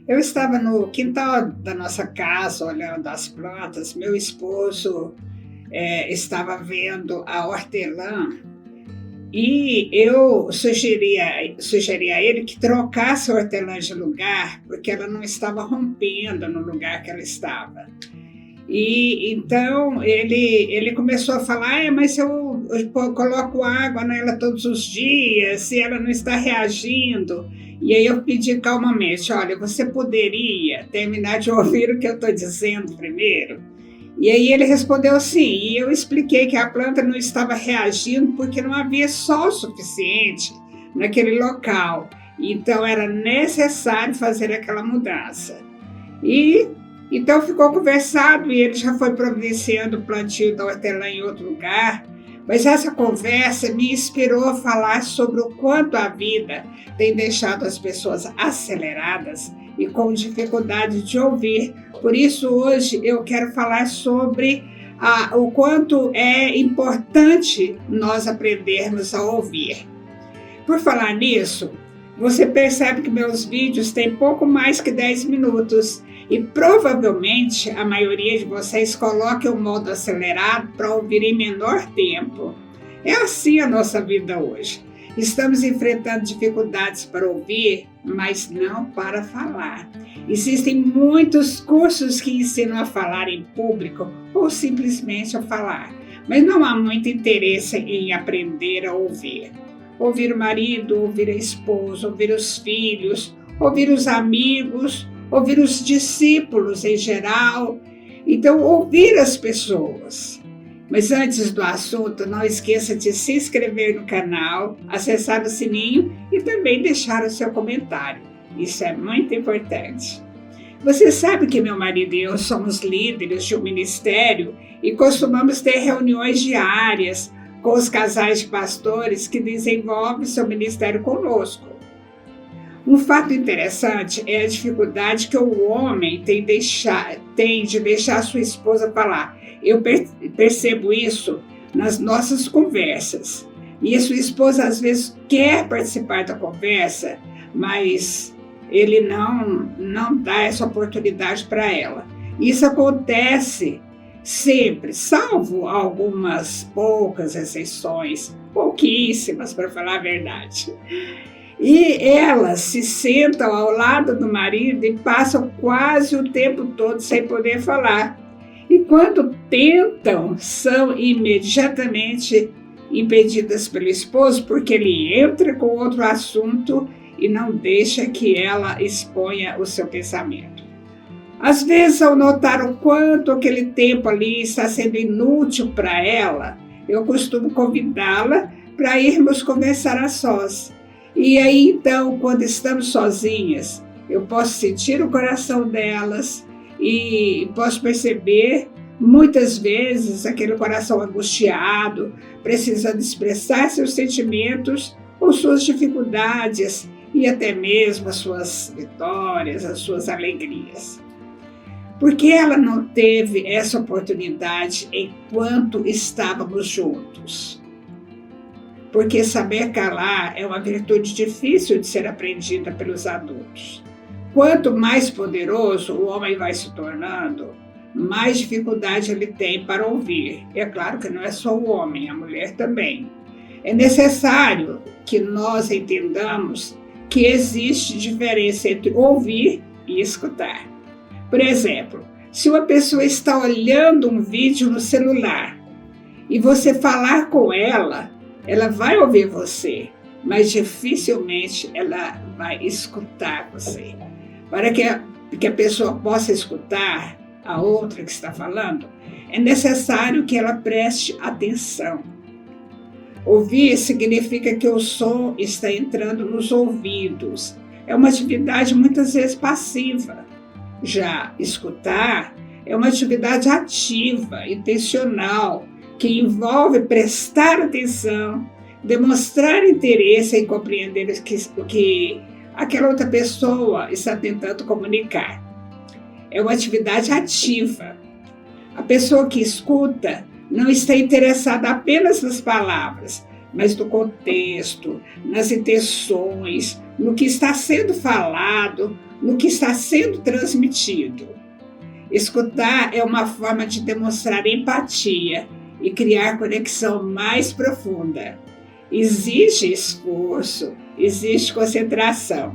Eu estava no quintal da nossa casa olhando as plantas. Meu esposo estava vendo a hortelã e eu sugeri a ele que trocasse a hortelã de lugar, porque ela não estava rompendo no lugar que ela estava. E então ele começou a falar: mas se eu coloco água nela todos os dias, se ela não está reagindo. E aí eu pedi calmamente: olha, você poderia terminar de ouvir o que eu estou dizendo primeiro? E aí ele respondeu sim, e eu expliquei que a planta não estava reagindo porque não havia sol suficiente naquele local. Então era necessário fazer aquela mudança. E então ficou conversado e ele já foi providenciando o plantio da hortelã em outro lugar. Mas essa conversa me inspirou a falar sobre o quanto a vida tem deixado as pessoas aceleradas e com dificuldade de ouvir. Por isso, hoje eu quero falar sobre o quanto é importante nós aprendermos a ouvir. Por falar nisso, você percebe que meus vídeos têm pouco mais que 10 minutos e provavelmente a maioria de vocês coloca o modo acelerado para ouvir em menor tempo. É assim a nossa vida hoje. Estamos enfrentando dificuldades para ouvir, mas não para falar. Existem muitos cursos que ensinam a falar em público ou simplesmente a falar, mas não há muito interesse em aprender a ouvir. Ouvir o marido, ouvir a esposa, ouvir os filhos, ouvir os amigos, ouvir os discípulos em geral. Então, ouvir as pessoas. Mas antes do assunto, não esqueça de se inscrever no canal, acessar o sininho e também deixar o seu comentário. Isso é muito importante. Você sabe que meu marido e eu somos líderes de um ministério e costumamos ter reuniões diárias com os casais de pastores que desenvolvem seu ministério conosco. Um fato interessante é a dificuldade que o homem tem de deixar sua esposa falar. Eu percebo isso nas nossas conversas. E a sua esposa às vezes quer participar da conversa, mas ele não dá essa oportunidade para ela. Isso acontece sempre, salvo algumas poucas exceções, pouquíssimas, para falar a verdade. E elas se sentam ao lado do marido e passam quase o tempo todo sem poder falar. E quando tentam, são imediatamente impedidas pelo esposo, porque ele entra com outro assunto e não deixa que ela exponha o seu pensamento. Às vezes, ao notar o quanto aquele tempo ali está sendo inútil para ela, eu costumo convidá-la para irmos conversar a sós. E aí, então, quando estamos sozinhas, eu posso sentir o coração delas e posso perceber, muitas vezes, aquele coração angustiado, precisando expressar seus sentimentos ou suas dificuldades e até mesmo as suas vitórias, as suas alegrias. Porque ela não teve essa oportunidade enquanto estávamos juntos. Porque saber calar é uma virtude difícil de ser aprendida pelos adultos. Quanto mais poderoso o homem vai se tornando, mais dificuldade ele tem para ouvir. É claro que não é só o homem, a mulher também. É necessário que nós entendamos que existe diferença entre ouvir e escutar. Por exemplo, se uma pessoa está olhando um vídeo no celular e você falar com ela vai ouvir você, mas dificilmente ela vai escutar você. Para que a pessoa possa escutar a outra que está falando, é necessário que ela preste atenção. Ouvir significa que o som está entrando nos ouvidos. É uma atividade muitas vezes passiva. Já escutar é uma atividade ativa, intencional, que envolve prestar atenção, demonstrar interesse em compreender o que aquela outra pessoa está tentando comunicar. É uma atividade ativa. A pessoa que escuta não está interessada apenas nas palavras, mas do contexto, nas intenções, no que está sendo falado, no que está sendo transmitido. Escutar é uma forma de demonstrar empatia e criar conexão mais profunda. Exige esforço, existe concentração.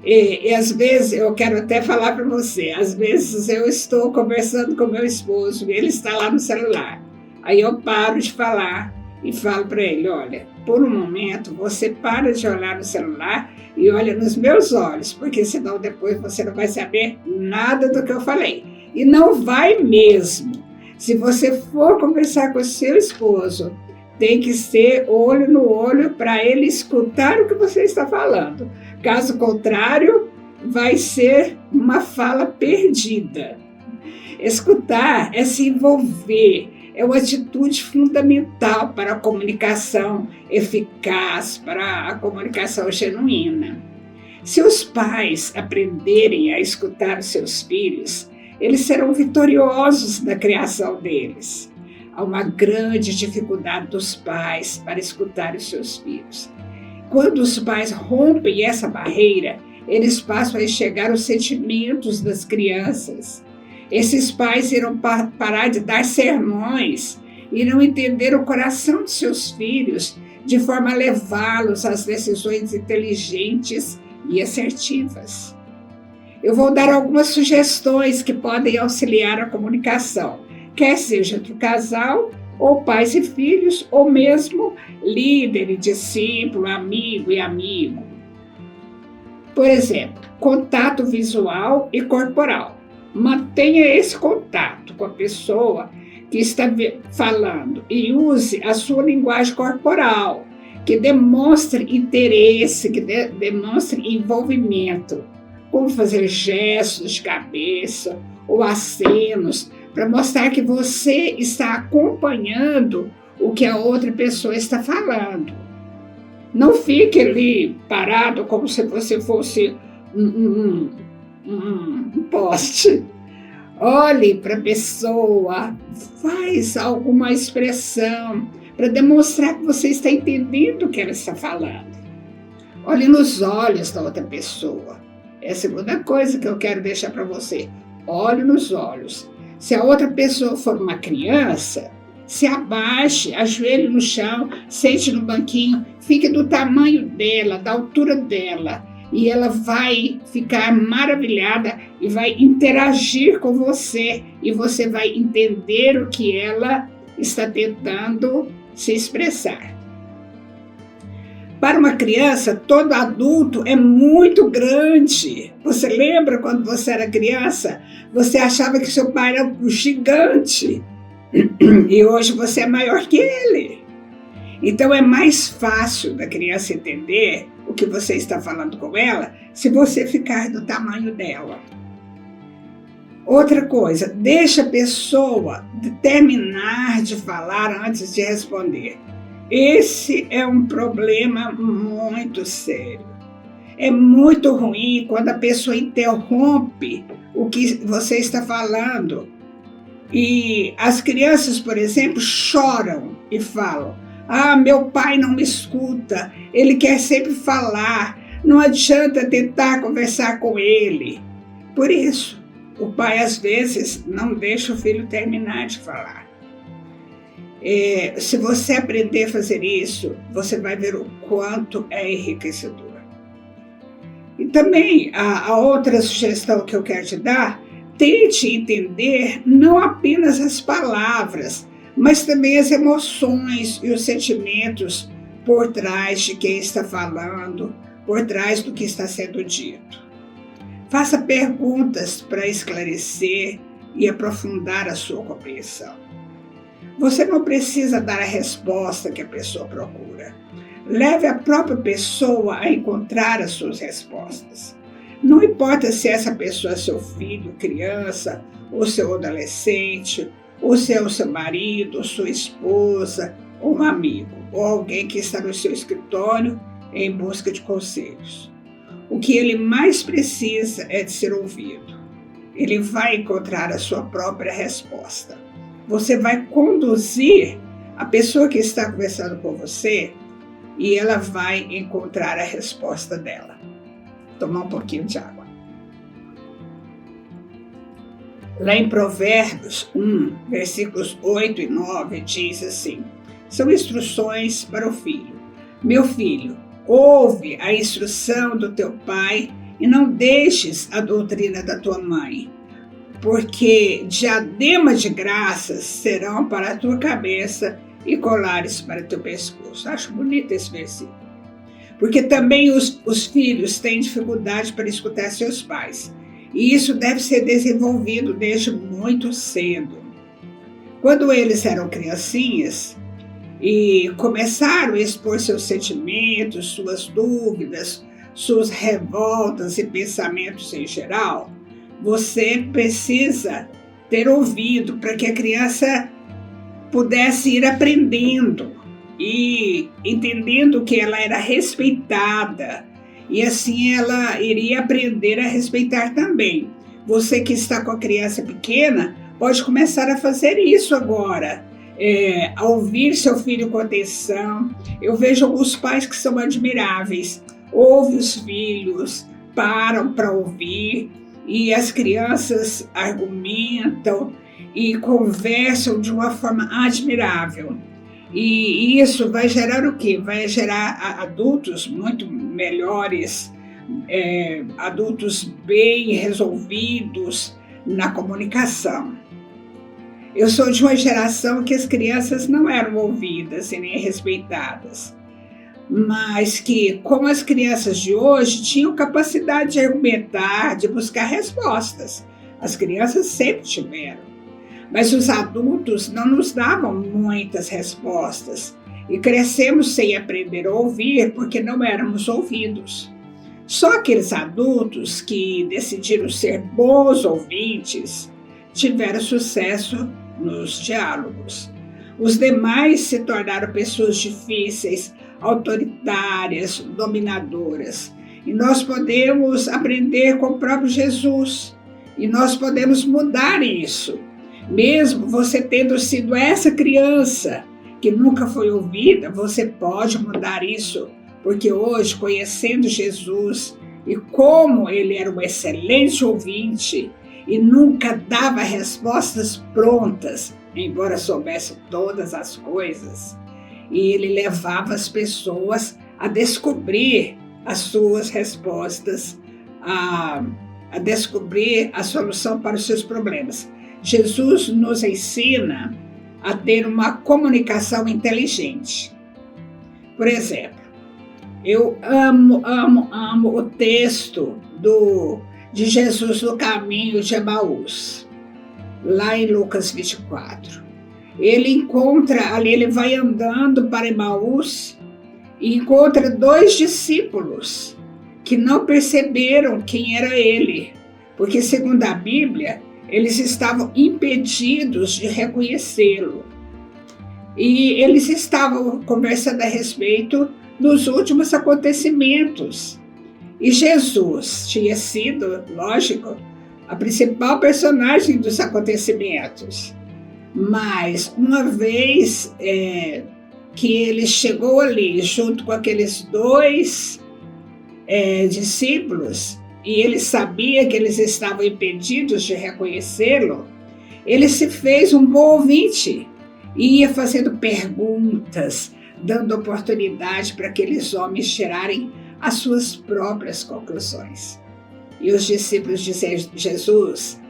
E às vezes, eu quero até falar para você, às vezes eu estou conversando com meu esposo e ele está lá no celular. Aí eu paro de falar e falo para ele, olha, por um momento você para de olhar no celular e olha nos meus olhos, porque senão depois você não vai saber nada do que eu falei. E não vai mesmo. Se você for conversar com o seu esposo, tem que ser olho no olho para ele escutar o que você está falando. Caso contrário, vai ser uma fala perdida. Escutar é se envolver, é uma atitude fundamental para a comunicação eficaz, para a comunicação genuína. Se os pais aprenderem a escutar os seus filhos, eles serão vitoriosos na criação deles. Há uma grande dificuldade dos pais para escutar os seus filhos. Quando os pais rompem essa barreira, eles passam a enxergar os sentimentos das crianças. Esses pais irão parar de dar sermões, irão entender o coração de seus filhos, de forma a levá-los às decisões inteligentes e assertivas. Eu vou dar algumas sugestões que podem auxiliar a comunicação, quer seja entre o casal, ou pais e filhos, ou mesmo líder e discípulo, amigo e amigo. Por exemplo, contato visual e corporal. Mantenha esse contato com a pessoa que está falando e use a sua linguagem corporal, que demonstre interesse, que demonstre envolvimento, como fazer gestos de cabeça ou acenos, para mostrar que você está acompanhando o que a outra pessoa está falando. Não fique ali parado como se você fosse um poste. Olhe para a pessoa, faz alguma expressão para demonstrar que você está entendendo o que ela está falando. Olhe nos olhos da outra pessoa. É a segunda coisa que eu quero deixar para você. Olhe nos olhos. Se a outra pessoa for uma criança, se abaixe, ajoelhe no chão, sente no banquinho, fique do tamanho dela, da altura dela, e ela vai ficar maravilhada e vai interagir com você, e você vai entender o que ela está tentando se expressar. Para uma criança, todo adulto é muito grande. Você lembra quando você era criança? Você achava que seu pai era um gigante. E hoje você é maior que ele. Então é mais fácil da criança entender o que você está falando com ela se você ficar do tamanho dela. Outra coisa, deixa a pessoa terminar de falar antes de responder. Esse é um problema muito sério. É muito ruim quando a pessoa interrompe o que você está falando. E as crianças, por exemplo, choram e falam: ah, meu pai não me escuta, ele quer sempre falar, não adianta tentar conversar com ele. Por isso, o pai às vezes não deixa o filho terminar de falar. Se você aprender a fazer isso, você vai ver o quanto é enriquecedor. E também a outra sugestão que eu quero te dar, tente entender não apenas as palavras, mas também as emoções e os sentimentos por trás de quem está falando, por trás do que está sendo dito. Faça perguntas para esclarecer e aprofundar a sua compreensão. Você não precisa dar a resposta que a pessoa procura. Leve a própria pessoa a encontrar as suas respostas. Não importa se essa pessoa é seu filho, criança, ou seu adolescente, ou se é o seu marido, ou sua esposa, ou um amigo, ou alguém que está no seu escritório em busca de conselhos. O que ele mais precisa é de ser ouvido. Ele vai encontrar a sua própria resposta. Você vai conduzir a pessoa que está conversando com você e ela vai encontrar a resposta dela. Tomar um pouquinho de água. Lá em Provérbios 1, versículos 8 e 9, diz assim: são instruções para o filho. Meu filho, ouve a instrução do teu pai e não deixes a doutrina da tua mãe, porque diadema de graças serão para a tua cabeça e colares para o teu pescoço. Acho bonito esse versículo. Porque também os filhos têm dificuldade para escutar seus pais. E isso deve ser desenvolvido desde muito cedo. Quando eles eram criancinhas e começaram a expor seus sentimentos, suas dúvidas, suas revoltas e pensamentos em geral, você precisa ter ouvido para que a criança pudesse ir aprendendo e entendendo que ela era respeitada. E assim ela iria aprender a respeitar também. Você que está com a criança pequena, pode começar a fazer isso agora. A ouvir seu filho com atenção. Eu vejo alguns pais que são admiráveis. Ouvem os filhos, param para ouvir. E as crianças argumentam e conversam de uma forma admirável. E isso vai gerar o quê? Vai gerar adultos muito melhores, adultos bem resolvidos na comunicação. Eu sou de uma geração que as crianças não eram ouvidas e nem respeitadas, mas que, como as crianças de hoje, tinham capacidade de argumentar, de buscar respostas. As crianças sempre tiveram. Mas os adultos não nos davam muitas respostas e crescemos sem aprender a ouvir porque não éramos ouvidos. Só aqueles adultos que decidiram ser bons ouvintes tiveram sucesso nos diálogos. Os demais se tornaram pessoas difíceis, autoritárias, dominadoras. E nós podemos aprender com o próprio Jesus e nós podemos mudar isso. Mesmo você tendo sido essa criança que nunca foi ouvida, você pode mudar isso, porque hoje, conhecendo Jesus e como ele era um excelente ouvinte e nunca dava respostas prontas, embora soubesse todas as coisas, e ele levava as pessoas a descobrir as suas respostas, a descobrir a solução para os seus problemas. Jesus nos ensina a ter uma comunicação inteligente. Por exemplo, eu amo o texto de Jesus no caminho de Emaús, lá em Lucas 24. Ele vai andando para Emaús e encontra 2 discípulos que não perceberam quem era ele, porque, segundo a Bíblia, eles estavam impedidos de reconhecê-lo. E eles estavam conversando a respeito dos últimos acontecimentos. E Jesus tinha sido, lógico, a principal personagem dos acontecimentos. Mas, uma vez que ele chegou ali, junto com aqueles 2 discípulos, e ele sabia que eles estavam impedidos de reconhecê-lo, ele se fez um bom ouvinte e ia fazendo perguntas, dando oportunidade para aqueles homens tirarem as suas próprias conclusões. E os discípulos de Jesus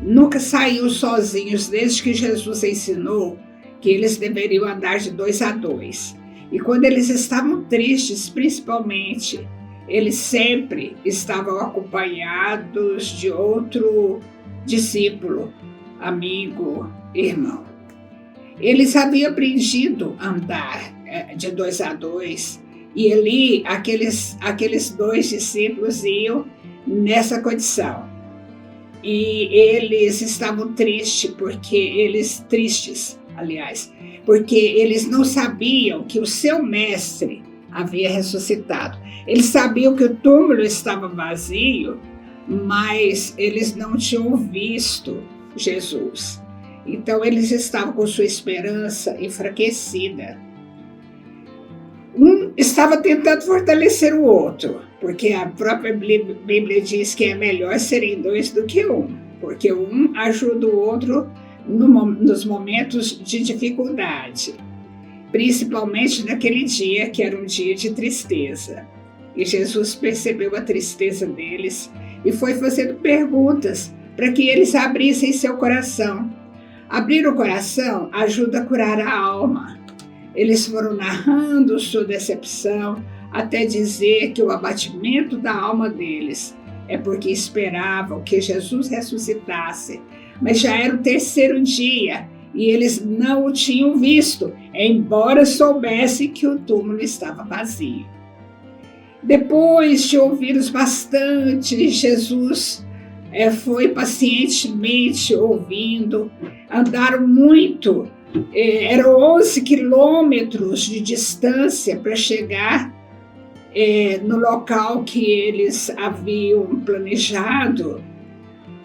nunca saíram sozinhos desde que Jesus ensinou que eles deveriam andar de 2 a 2. E quando eles estavam tristes, principalmente, eles sempre estavam acompanhados de outro discípulo, amigo, irmão. Eles haviam aprendido a andar de 2 a 2 e ali aqueles 2 discípulos iam nessa condição. E eles estavam tristes porque eles não sabiam que o seu mestre havia ressuscitado. Eles sabiam que o túmulo estava vazio, mas eles não tinham visto Jesus. Então eles estavam com sua esperança enfraquecida. Um estava tentando fortalecer o outro, porque a própria Bíblia diz que é melhor serem dois do que um, porque um ajuda o outro nos momentos de dificuldade, principalmente naquele dia que era um dia de tristeza. E Jesus percebeu a tristeza deles e foi fazendo perguntas para que eles abrissem seu coração. Abrir o coração ajuda a curar a alma. Eles foram narrando sua decepção até dizer que o abatimento da alma deles é porque esperavam que Jesus ressuscitasse, mas já era o terceiro dia e eles não o tinham visto, embora soubessem que o túmulo estava vazio. Depois de ouvi-los bastante, Jesus foi pacientemente ouvindo. Andaram muito, eram 11 quilômetros de distância para chegar no local que eles haviam planejado,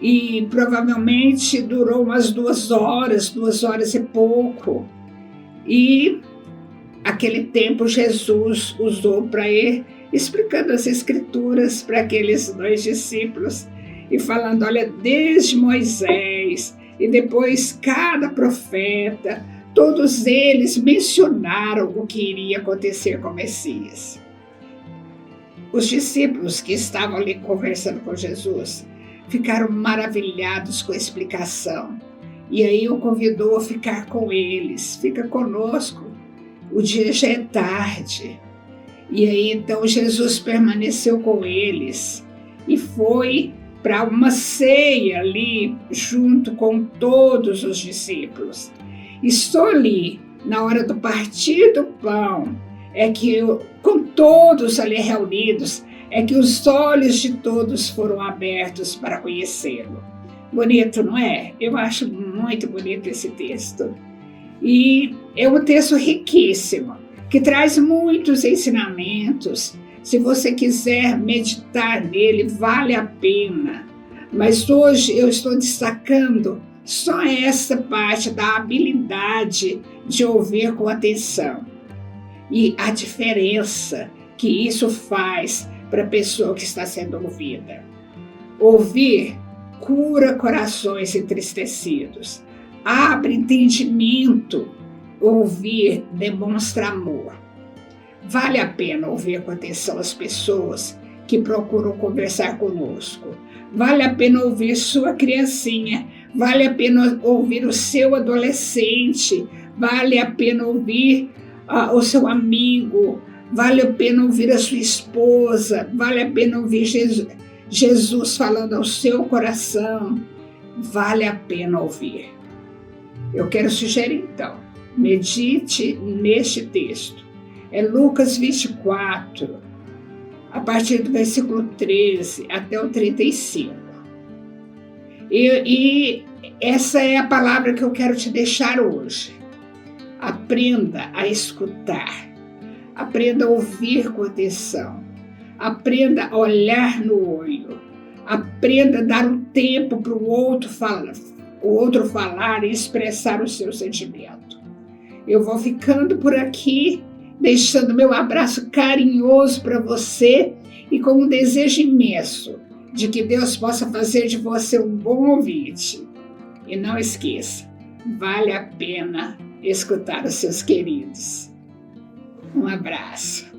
e provavelmente durou umas 2 horas e pouco. E aquele tempo Jesus usou para ir explicando as escrituras para aqueles 2 discípulos e falando, olha, desde Moisés e depois cada profeta, todos eles mencionaram o que iria acontecer com o Messias. Os discípulos que estavam ali conversando com Jesus ficaram maravilhados com a explicação. E aí o convidou a ficar com eles. Fica conosco, o dia já é tarde. E aí então Jesus permaneceu com eles e foi para uma ceia ali junto com todos os discípulos. E só ali, na hora do partir do pão, é que, com todos ali reunidos, é que os olhos de todos foram abertos para conhecê-lo. Bonito, não é? Eu acho muito bonito esse texto. E é um texto riquíssimo, que traz muitos ensinamentos. Se você quiser meditar nele, vale a pena. Mas hoje eu estou destacando só essa parte da habilidade de ouvir com atenção. E a diferença que isso faz para a pessoa que está sendo ouvida. Ouvir cura corações entristecidos, abre entendimento. Ouvir demonstra amor. Vale a pena ouvir com atenção as pessoas que procuram conversar conosco. Vale a pena ouvir sua criancinha. Vale a pena ouvir o seu adolescente. Vale a pena ouvir o seu amigo. Vale a pena ouvir a sua esposa. Vale a pena ouvir Jesus falando ao seu coração. Vale a pena ouvir. Eu quero sugerir então, medite neste texto. É Lucas 24, a partir do versículo 13 até o 35. E essa é a palavra que eu quero te deixar hoje. Aprenda a escutar. Aprenda a ouvir com atenção. Aprenda a olhar no olho. Aprenda a dar um tempo para o outro falar e expressar o seu sentimento. Eu vou ficando por aqui, deixando meu abraço carinhoso para você e com um desejo imenso de que Deus possa fazer de você um bom ouvinte. E não esqueça, vale a pena escutar os seus queridos. Um abraço.